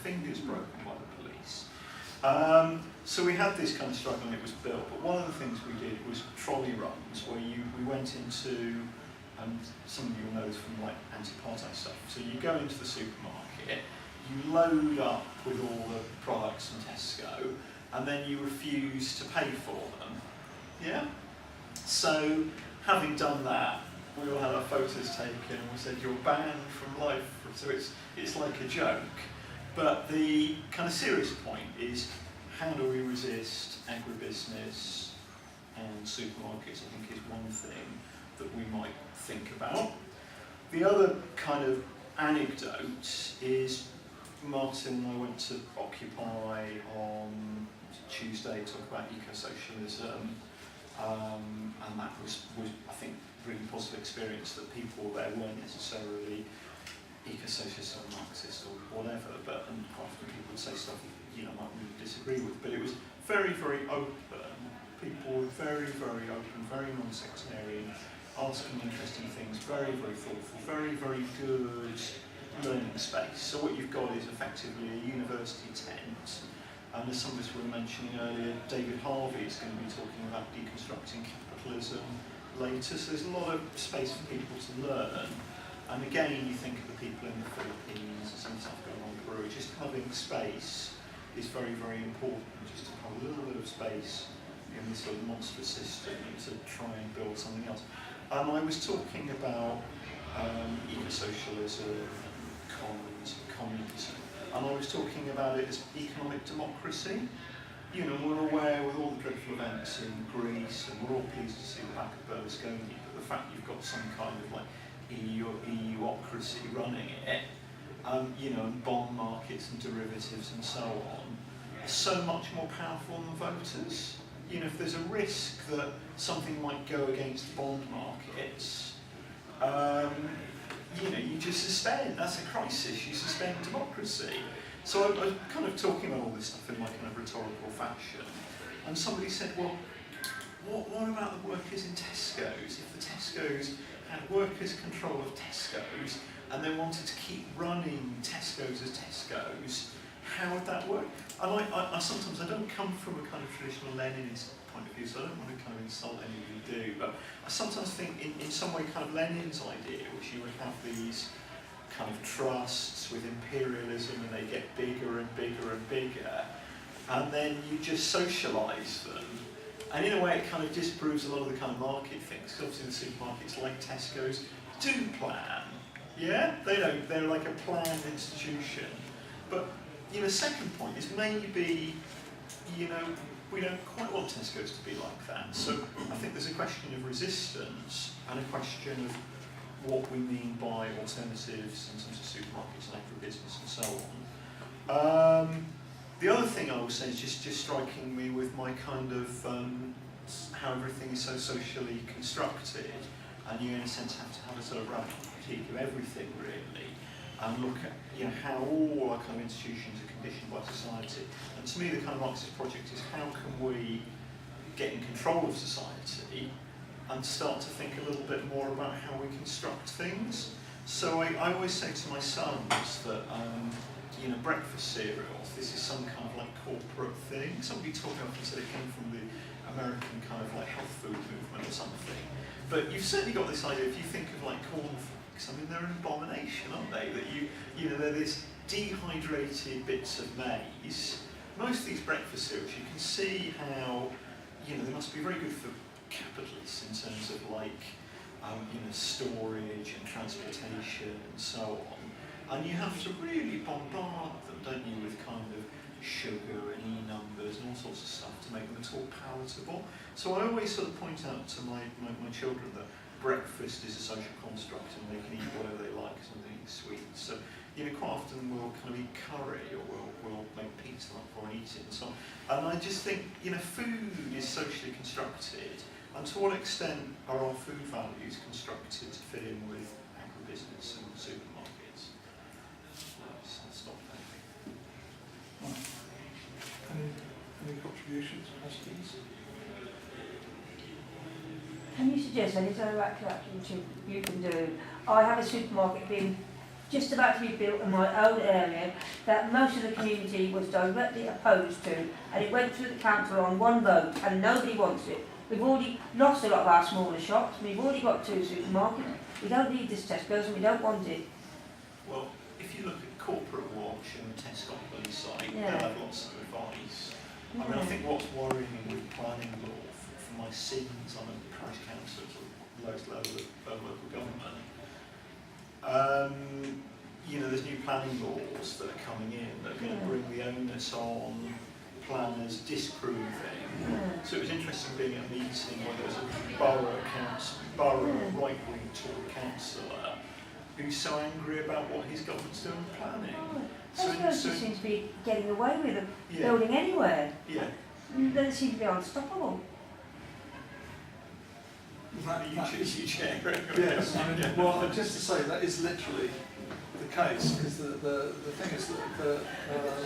fingers broken by the police. So we had this kind of struggle and it was built, but one of the things we did was trolley runs where we went into, and some of you will know this from like anti-apartheid stuff, so you go into the supermarket, you load up with all the products from Tesco, and then you refuse to pay for them. Yeah? So, having done that, we all had our photos taken and we said, you're banned from life, so it's like a joke. But the kind of serious point is, how do we resist agribusiness and supermarkets, I think is one thing that we might think about. The other kind of anecdote is, Martin and I went to Occupy on Tuesday to talk about eco-socialism, and that was, I think, really positive experience that people there weren't necessarily eco-socialist or Marxist or whatever, but and quite often people would say stuff you know might really disagree with, but it was very, very open. People were very, very open, very non-sectarian, asking interesting things, very, very thoughtful, very, very good learning space. So what you've got is effectively a university tent, and as some of us were mentioning earlier, David Harvey is going to be talking about deconstructing capitalism later, so there's a lot of space for people to learn. And again, you think of the people in the Philippines and some stuff going on in Peru, just having space is very, very important, just to have a little bit of space in this sort of monstrous system to try and build something else. And I was talking about eco-socialism, commons, communism, and I was talking about it as economic democracy. You know, we're aware with all the dreadful events in Greece, and we're all pleased to see the back of Berlusconi, but the fact you've got some kind of like EUocracy running it, you know, and bond markets and derivatives and so on, so much more powerful than voters. You know, if there's a risk that something might go against bond markets, you know, you just suspend. That's a crisis. You suspend democracy. So I was kind of talking about all this stuff in my kind of rhetorical fashion, and somebody said, well, what about the workers in Tesco's? If the Tesco's had workers' control of Tesco's and then wanted to keep running Tesco's as Tesco's, how would that work? And I sometimes, I don't come from a kind of traditional Leninist point of view, so I don't want to kind of insult anybody who do, but I sometimes think in some way kind of Lenin's idea, which you would have these kind of trusts with imperialism and they get bigger and bigger and bigger, and then you just socialise them. And in a way it kind of disproves a lot of the kind of market things, because obviously the supermarkets like Tesco's do plan. Yeah? They don't, they're like a planned institution. But, you know, second point is maybe, you know, we don't quite want Tesco's to be like that. So I think there's a question of resistance and a question of what we mean by alternatives in terms of supermarkets and agribusiness and so on. The other thing I will say is just striking me with my kind of how everything is so socially constructed, and you in a sense have to have a sort of radical critique of everything really, and look at, you know, how all our kind of institutions are conditioned by society. And to me the kind of Marxist project is how can we get in control of society and start to think a little bit more about how we construct things. So I always say to my sons that, you know, breakfast cereals, this is some kind of like corporate thing. Somebody told me often said it came from the American kind of like health food movement or something. But you've certainly got this idea, if you think of like cornflakes, I mean, they're an abomination, aren't they? That you know, they're these dehydrated bits of maize. Most of these breakfast cereals, you can see how, you know, they must be very good for capitalists in terms of like, you know, storage and transportation and so on. And you have to really bombard them, don't you, with kind of sugar and E-numbers and all sorts of stuff to make them at all palatable. So I always sort of point out to my children that breakfast is a social construct and they can eat whatever they like, something sweet. So, you know, quite often we'll kind of eat curry or we'll make pizza up or eat it and so on. And I just think, you know, food is socially constructed, and to what extent are our food values constructed to fit in with agribusiness and supermarkets? I'll stop there. Any contributions, questions? Can you suggest any sort of activity you can do? I have a supermarket bin just about to be built in my own area that most of the community was directly opposed to, and it went through the council on one vote, and nobody wants it. We've already lost a lot of our smaller shops, we've already got 2 supermarkets, we don't need this Tesco's and we don't want it. Well, if you look at Corporate Watch and the Tesco site, Yeah. they'll have lots of advice. I mean, I think what's worrying me with planning law, for my sins, I'm a parish councillor at the lowest level of local government. You know, there's new planning laws that are coming in that are going to bring the onus on planners disproving. So it was interesting being at a meeting where there was a borough right-wing Tory councillor who's so angry about what his government's doing with planning. Tesco's just seem to be getting away with them, Yeah. building anywhere. Yeah. They seem to be unstoppable. You chair. Yes, I mean, well, just to say that is literally the case, because the thing is that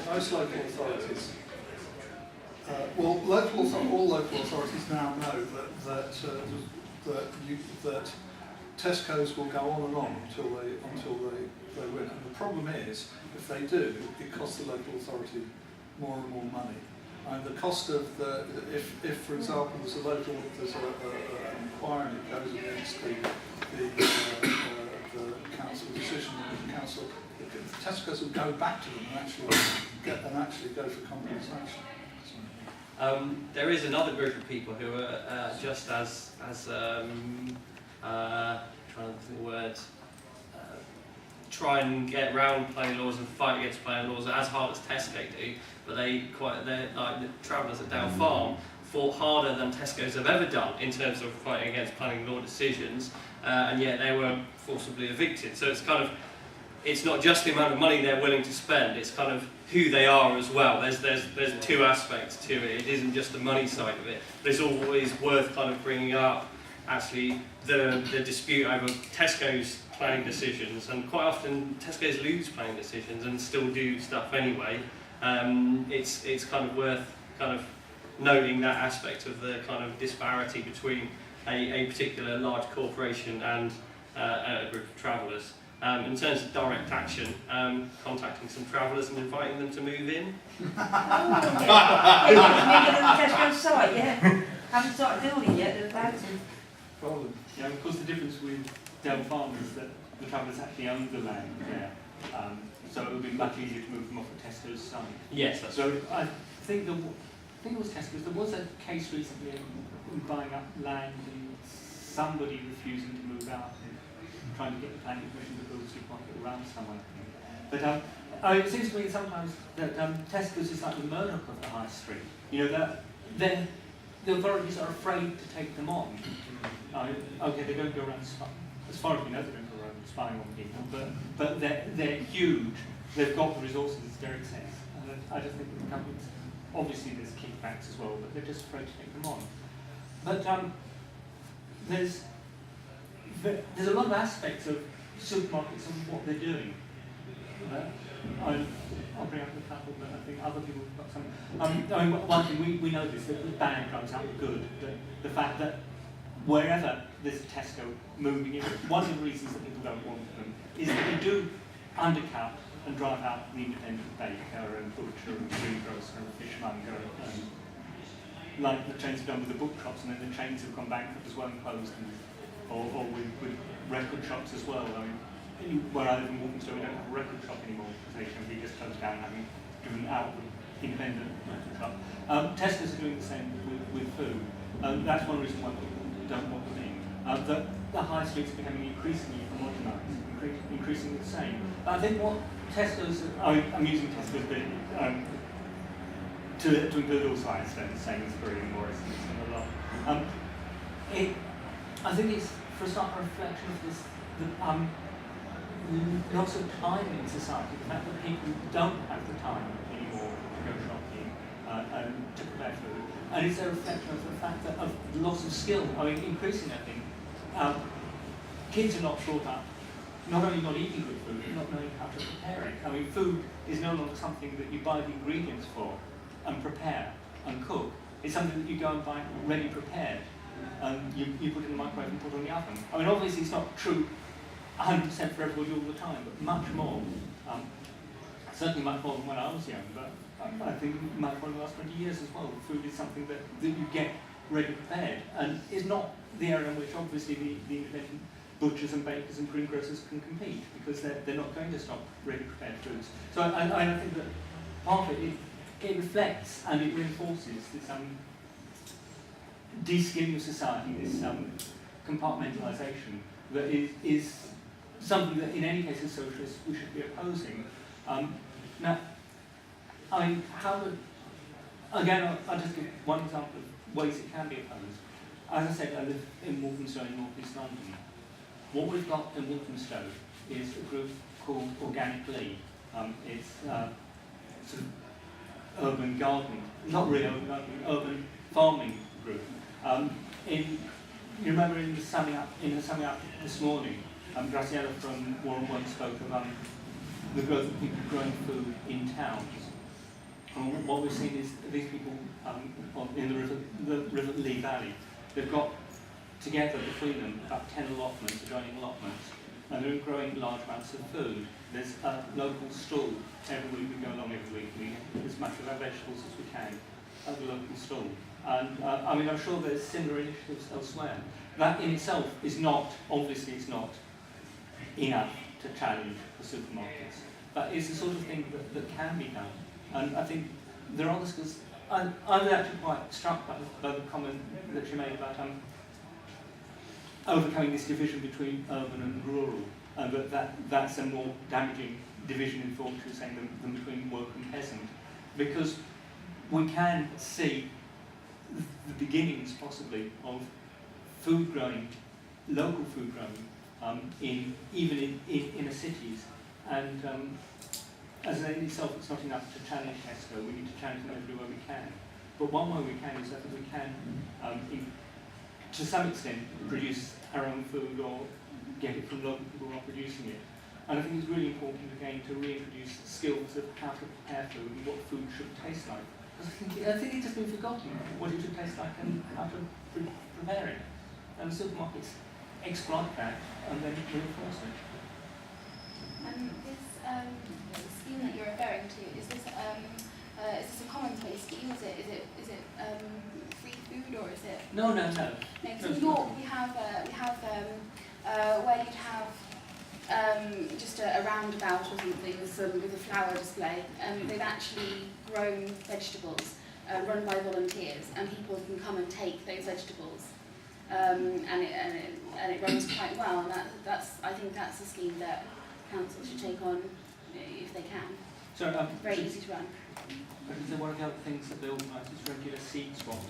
most local authorities, all local authorities now know that Tesco's will go on and on until they win. And the problem is, if they do, it costs the local authority more and more money. And the cost of if for example there's an inquiry and it goes against the council decision, and the council, the Tesco's will go back to them and actually go for compensation. There is another group of people who are just as trying to think the word, try and get around planning laws and fight against planning laws as hard as Tesco do, but they're like the travellers at Down Farm fought harder than Tesco's have ever done in terms of fighting against planning law decisions, and yet they were forcibly evicted. So it's kind of, it's not just the amount of money they're willing to spend, it's kind of who they are as well. There's 2 aspects to it. It isn't just the money side of it, but it's always worth kind of bringing up actually the dispute over Tesco's planning decisions, and quite often Tesco's lose planning decisions and still do stuff anyway. It's kind of worth kind of noting that aspect of the kind of disparity between a particular large corporation and a group of travellers. In terms of direct action, contacting some travellers and inviting them to move in. Tesco's site, yeah. Haven't started building yet, they're about to. Problem. Yeah, of course the difference with Dale Farm is that the travellers actually own the land there, so it would be much easier to move them off at Tesco's site. Yes, that's So I think it was Tesco's. There was a case recently in buying up land and somebody refusing to move out and trying to get the planning permission to build a supermarket around somewhere. But it seems to me sometimes that Tesco's is like the Murdoch of the high street. You know, that the authorities are afraid to take them on. Okay, they don't go around as far as we know, they don't go around spying on people, but they're huge. They've got the resources to their excess. And I just think that the companies, obviously there's kickbacks as well, but they're just afraid to take them on. But there's a lot of aspects of supermarkets and what they're doing. I'll bring up a couple, but I think other people have got some. I mean, one thing we know this, that the ban comes out good. The fact that wherever there's a Tesco moving in, one of the reasons that people don't want them is that they do undercut and drive out the independent baker and butcher and greengrocer and fishmonger, like the chains have done with the book shops, and then the chains have gone bankrupt as well and closed, or with record shops as well. I mean, where I live in Walthamstow, we don't have a record shop anymore because HMV just closed down, having driven out the independent record shop. Tesco's are doing the same with food. That's one reason why people don't want them in. The high streets are becoming increasingly homogenised, increasingly the same. I think what Tesco's, I'm using Tesco's bit to include all sides, then Sainsbury and Morrison's and a lot. I think it's, for a start, a reflection of this, lots of time in society, the fact that people don't have the time anymore to go shopping and to prepare food. And it's a reflection of the fact that of loss of skill. I mean, increasingly, I think, kids are not brought up not only not eating good food, but not knowing how to prepare it. I mean, food is no longer something that you buy the ingredients for and prepare and cook. It's something that you go and buy ready prepared, and you put it in the microwave and put it in the oven. I mean, obviously it's not true 100% for everybody all the time, but much more. Certainly much more than when I was young, but I think much more in the last 20 years as well. Food is something that you get ready prepared, and is not the area in which obviously the independent butchers and bakers and greengrocers can compete, because they're not going to stock ready prepared foods. So I think that part of it reflects and it reinforces this de-skilling of society, this compartmentalisation that is something that in any case as socialists we should be opposing. Now, I mean, again, I'll just give one example of ways it can be opposed. As I said, I live in Walthamstow in North East London. What we've got in Walthamstow is a group called Organic Lee. It's sort of urban gardening, not really urban gardening, urban farming group. You remember in the summing up this morning, Graciela from superm1 spoke of the growth of people growing food in towns. And what we've seen is these people in the River Lee Valley, they've got together between them about 10 allotments, adjoining allotments, and they're growing large amounts of food. There's a local stall every week. We go along every week. We get as much of our vegetables as we can at the local stall. And I mean, I'm sure there's similar initiatives elsewhere. That in itself is not, obviously it's not enough to challenge the supermarkets. But it's the sort of thing that can be done. And I think there are others, because I was actually quite struck by the comment that you made about overcoming this division between urban and rural, and that's a more damaging division in thought, you're saying, than between work and peasant. Because we can see the beginnings, possibly, of food growing, local food growing, even in inner cities. And as in itself, it's not enough to challenge Tesco. We need to challenge them everywhere we can. But one way we can is that we can, to some extent, produce our own food or get it from local people who are producing it. And I think it's really important, again, to reintroduce skills of how to prepare food and what food should taste like. Because I think it's just been forgotten what it should taste like and how to prepare it. And the supermarkets exploit that and then reinforce it. This scheme that you're referring to, is this a commonplace scheme? Is it free food, or is it? No. No, so in York we have where you'd have just a roundabout or something with a flower display. They've actually grown vegetables run by volunteers, and people can come and take those vegetables. And it runs quite well, and I think that's a scheme that council should take on if they can. So, very easy to run. One of the other things that they organise is regular seed swaps,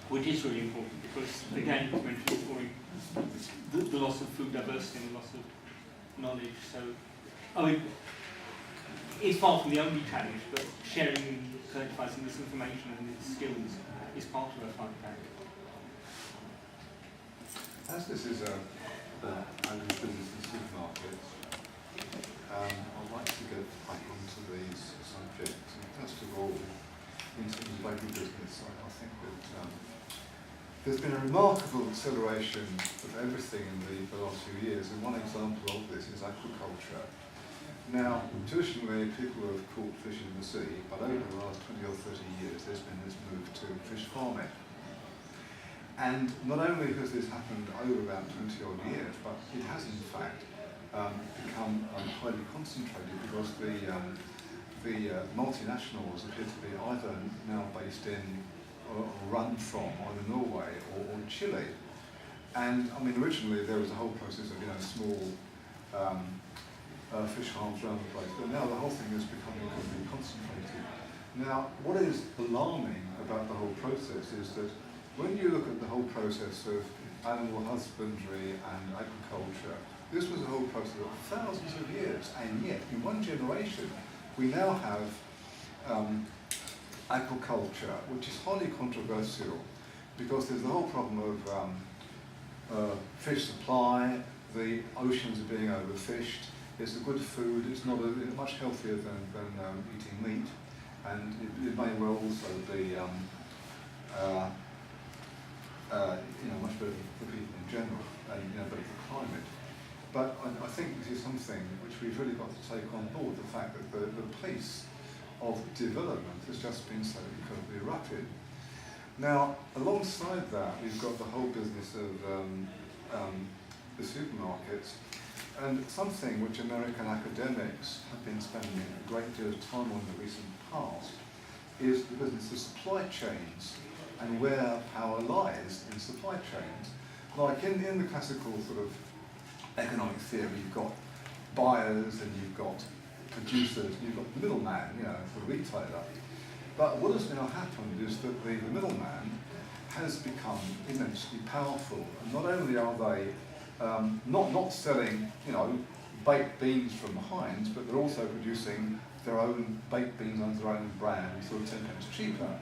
which is really important because, again, it's mentioned the loss of food diversity and the loss of knowledge. So, I mean, it's far from the only challenge, but sharing and collectifising this information and these skills is part of a fight back. As this is an agribusiness and supermarkets, I'd like to get back onto these subjects. And first of all, in terms of agribusiness, I think that there's been a remarkable acceleration of everything in the last few years, and one example of this is aquaculture. Now, traditionally, people have caught fish in the sea, but over the last 20 or 30 years, there's been this move to fish farming. And not only has this happened over about 20 odd years, but it has in fact become highly concentrated because the multinationals appear to be either now based in or run from either Norway or Chile. And I mean, originally there was a whole process of small fish farms around the place, but now the whole thing is becoming incredibly concentrated. Now, what is alarming about the whole process is that when you look at the whole process of animal husbandry and agriculture, this was a whole process of thousands of years, and yet in one generation we now have aquaculture, which is highly controversial because there's the whole problem of fish supply, the oceans are being overfished, it's a good food, it's not much healthier than eating meat, and it may well also be much better for people in general, and better for climate. But I think this is something which we've really got to take on board, the fact that the pace of development has just been so incredibly rapid. Now, alongside that, we've got the whole business of the supermarkets, and something which American academics have been spending a great deal of time on in the recent past is the business of supply chains and where power lies in supply chains. Like in the classical sort of economic theory, you've got buyers and you've got producers and you've got the middleman, you know, the retailer. But what has now happened is that the middleman has become immensely powerful. And not only are they not selling, you know, baked beans from Heinz, but they're also producing their own baked beans under their own brand, sort of 10 pence cheaper.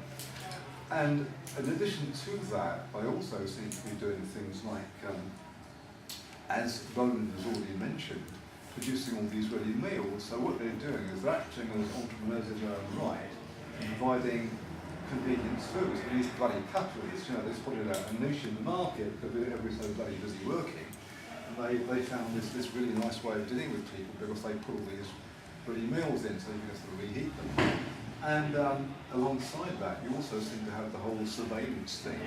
And in addition to that, they also seem to be doing things like, as Roland has already mentioned, producing all these ready meals. So what they're doing is they're acting as entrepreneurs in their own right, and providing convenience foods. And these bloody capitalists, you know, they spotted a niche in the market because everybody's so bloody busy working. And they found this really nice way of dealing with people because they put all these ready meals in so you can just sort of reheat them. And alongside that, you also seem to have the whole surveillance thing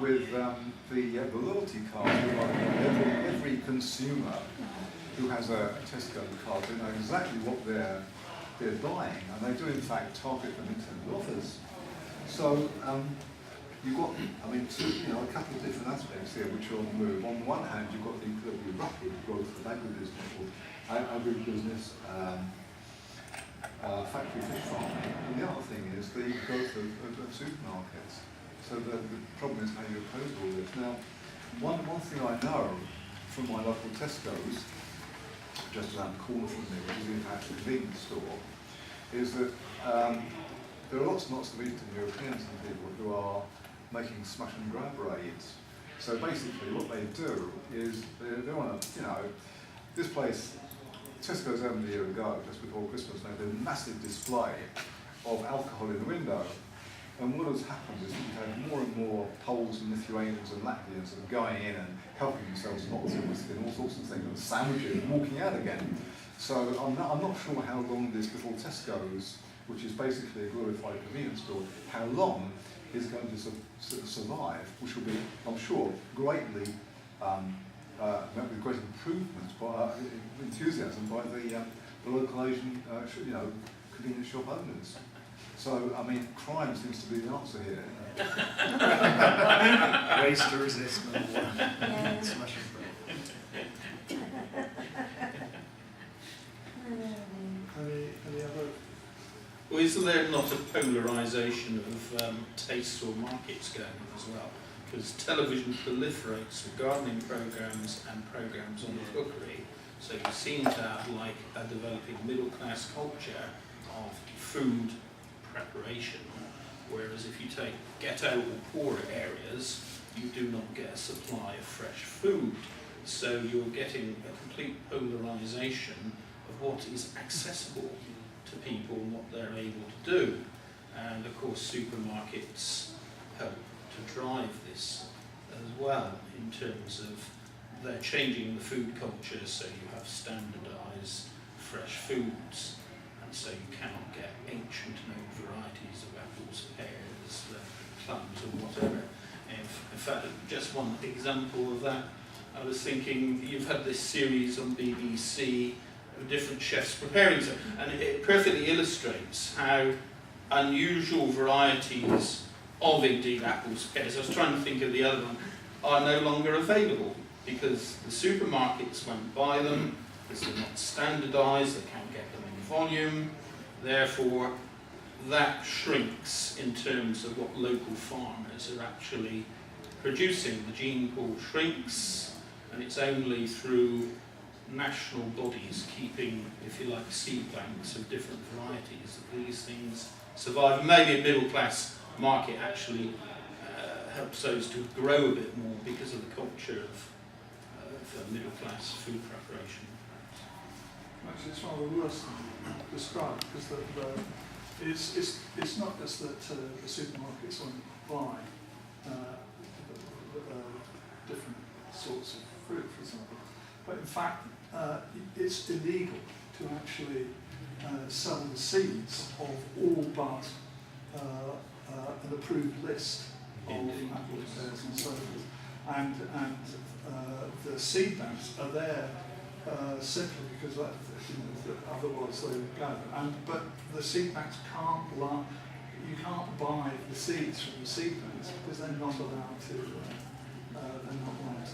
with the loyalty card. Every consumer who has a Tesco card, they know exactly what they're buying, and they do in fact target them in terms of offers. So you've got, a couple of different aspects here which are on the move. On the one hand, you've got the incredibly rapid growth of agribusiness, factory fish farming, and the other thing is the growth of supermarkets. So the problem is how you oppose all this. Now, one thing I know from my local Tesco's, just around the corner from me, which is in fact a convenience store, is that there are lots and lots of Eastern Europeans and people who are making smash and grab raids. So basically what they do is they want to, this place, Tesco's opened a year ago, just before Christmas, and they did a massive display of alcohol in the window. And what has happened is you've had more and more Poles and Lithuanians and Latvians that are going in and helping themselves not to whiskey and all sorts of things, and sandwiches and walking out again. So I'm not sure how long this little Tesco's, which is basically a glorified convenience store, how long is going to survive, which will be, I'm sure, greatly met with great improvements by enthusiasm by the local Asian, convenience shop owners. So, crime seems to be the answer here. Ways to resist, number one. Yeah. Smash and Any other? Well, isn't there not a polarisation of tastes or markets going on as well? Because television proliferates with gardening programmes and programmes on cookery, so you seem to have like a developing middle class culture of food preparation, whereas if you take ghetto or poor areas, you do not get a supply of fresh food. So you're getting a complete polarisation of what is accessible to people and what they're able to do. And of course supermarkets help to drive this as well in terms of they're changing the food culture, so you have standardised fresh foods, and so you cannot get ancient known varieties of apples, pears, plums or whatever. In fact, just one example of that, I was thinking, you've had this series on BBC of different chefs preparing something, and it perfectly illustrates how unusual varieties of indeed apples, pears, I was trying to think of the other one, are no longer available because the supermarkets won't buy them, because they're not standardised, they can't get them in volume, therefore that shrinks in terms of what local farmers are actually producing. The gene pool shrinks, and it's only through national bodies keeping, if you like, seed banks of different varieties that these things survive. And maybe a middle class market actually helps those to grow a bit more because of the culture of middle class food preparation. Actually, it's rather worse than described because it's not just that the supermarkets won't buy different sorts of fruit, for example. but in fact it's illegal to actually sell the seeds of all but an approved list of apples, pears and so forth. And the seed banks are there simply because otherwise they would go. But the seed banks you can't buy the seeds from the seed banks because they're not allowed to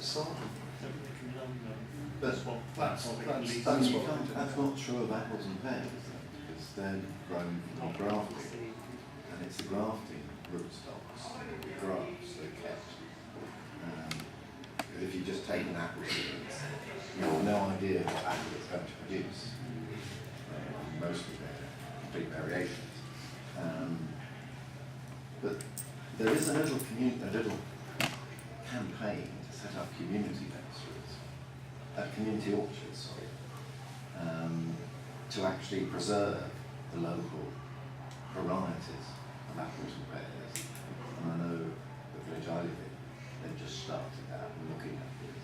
sell them. That's what that's not true of apples and pears, because they're grown from grafting, and it's the grafting rootstocks, the grafts that are kept. If you just take an apple seeds, you have no idea what apple it's going to produce. Most of them are complete variations. But there is a little campaign to set up community nurseries, community orchards, to actually preserve the local varieties of apples and pears. And I know the village I live in, they've just started that and looking at it.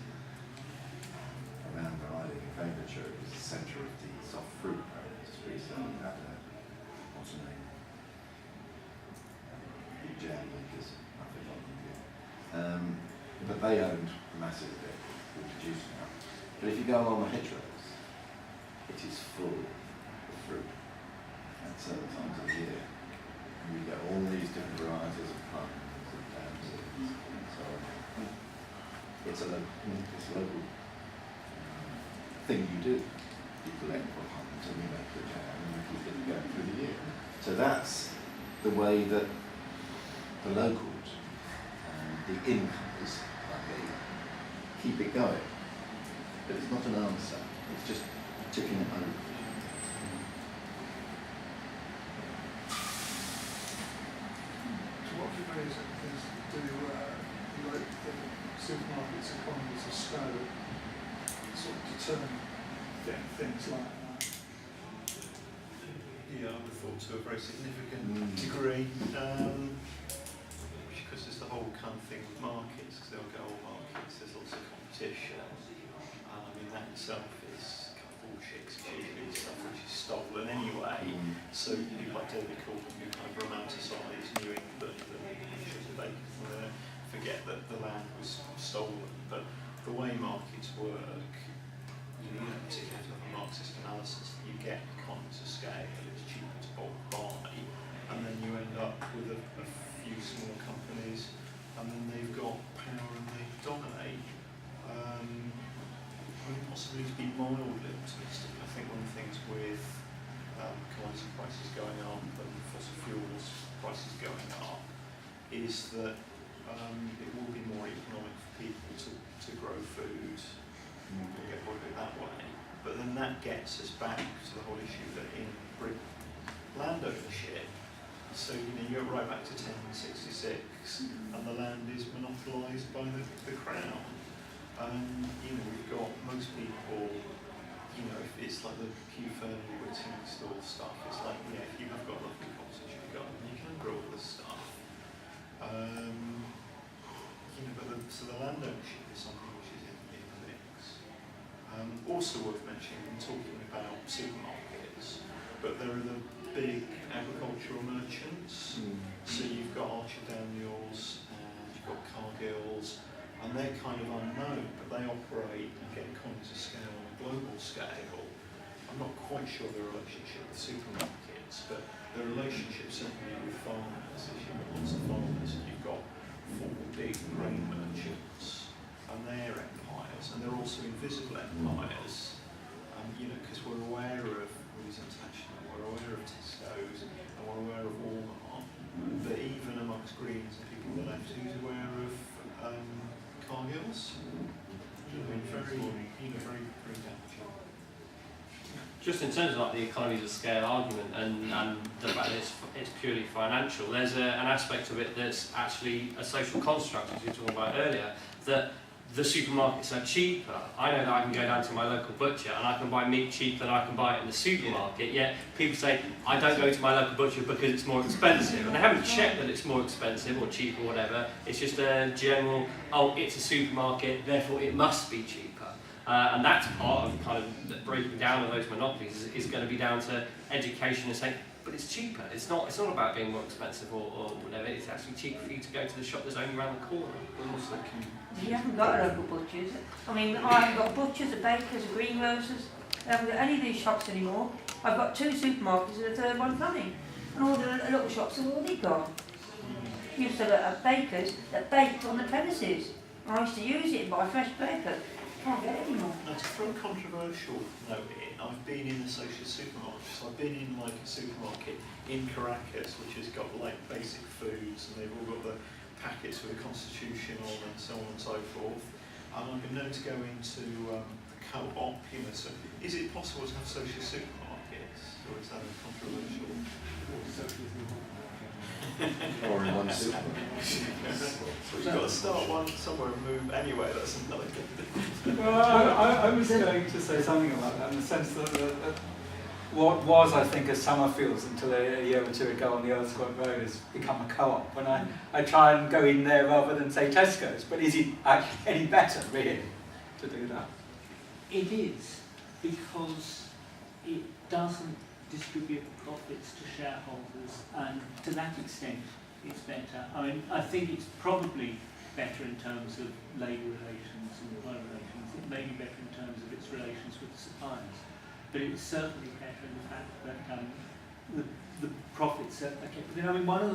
Around where I live in Cambridgeshire, it was the centre of the soft fruit industry, so we had what's her name? Jam makers, nothing like them. But they owned a massive bit of producing that. But if you go along the hedgerows, it is full of fruit at certain times of the year. And you get all these different varieties of plums and damsons and so on. It's a local thing you do. You collect what happens and you make the jam and you keep it going through the year. So that's the way that the locals and the incomers like me keep it going. But it's not an answer, it's just ticking it over. So what you raise is do like the supermarkets economies of scale sort of determine things like that. Yeah, I would have thought to a very significant degree, because there's the whole kind of thing with markets, because they'll go all markets, there's lots of competition. I mean, that itself is kind of bullshit, it's usually stuff which is stolen anyway. So people like David Corbyn who kind of romanticise New England and they forget that the land was stolen. But the way markets work, you don't particularly have to have a Marxist analysis. You get economies of scale, it's cheaper to bulk buy, and then you end up with a few small companies, and then they've got power and they dominate. I mean, possibly to be mildly optimistic, I think one of the things with commodity prices going up and fossil fuels prices going up is that it will be more economic for people to grow food and get rid of it that way. But then that gets us back to the whole issue that in Britain, land ownership, so you go right back to 1066 and the land is monopolised by the crown. We've got most people, if it's like the Hugh Fearnley Whitting store stuff, it's like, if you have got a lovely cottage in your garden, you can grow all this stuff. So the land ownership is something which is in the mix. Also worth mentioning, when talking about supermarkets, but there are the big agricultural merchants. So you've got Archer Daniels and you've got Cargill's, and they're kind of unknown, but they operate and get economies of scale on a global scale. I'm not quite sure their relationship with supermarkets, but their relationship certainly with farmers, if you've got lots of farmers, and you've got 4 big grain merchants, and their empires, and they're also invisible empires, because we're aware of Woolies International, we're aware of Tesco's, and we're aware of Walmart, but even amongst Greens and people on the left, who's aware of Cargill's? Very damaging. Just in terms of like the economies of scale argument and the fact that it's purely financial, there's an aspect of it that's actually a social construct, as you were talking about earlier, that the supermarkets are cheaper. I know that I can go down to my local butcher and I can buy meat cheaper than I can buy it in the supermarket, yet people say, I don't go to my local butcher because it's more expensive. And they haven't checked that it's more expensive or cheap or whatever. It's just a general, it's a supermarket, therefore it must be cheaper. And that's part of kind of the breaking down of those monopolies is going to be down to education and saying, but it's cheaper. It's not about being more expensive or whatever. It's actually cheaper for you to go to the shop that's only around the corner. You haven't got local butchers. I mean, I haven't got butchers, or bakers, or greengrocers. I haven't got any of these shops anymore. I've got 2 supermarkets and a third one coming. And all the little shops are already gone. Used to have bakers that baked on the premises. I used to use it and buy fresh bacon. Can't get it anymore. Now, to throw a controversial note in, I've been in associate supermarkets. So I've been in like a supermarket in Caracas, which has got like basic foods, and they've all got the packets with the Constitution on and so on and so forth. And I've been known to go into the co-op, you know, so is it possible to have social supermarkets, or is that a controversial? Or in one supermarket. So you've got to start one somewhere and move anyway, that's another good. Well, I was going to say something about that in the sense that what was, I think, a Summerfields until a year or two ago on the Earl Square Road has become a co-op. And I try and go in there rather than say Tesco's, but is it actually any better, really, to do that? It is, because it doesn't distribute profits to shareholders, and to that extent it's better. I mean, I think it's probably better in terms of labour relations and employer relations. It may be better in terms of its relations with the suppliers, but it's certainly better in the fact that the profits are kept within. I mean, one of the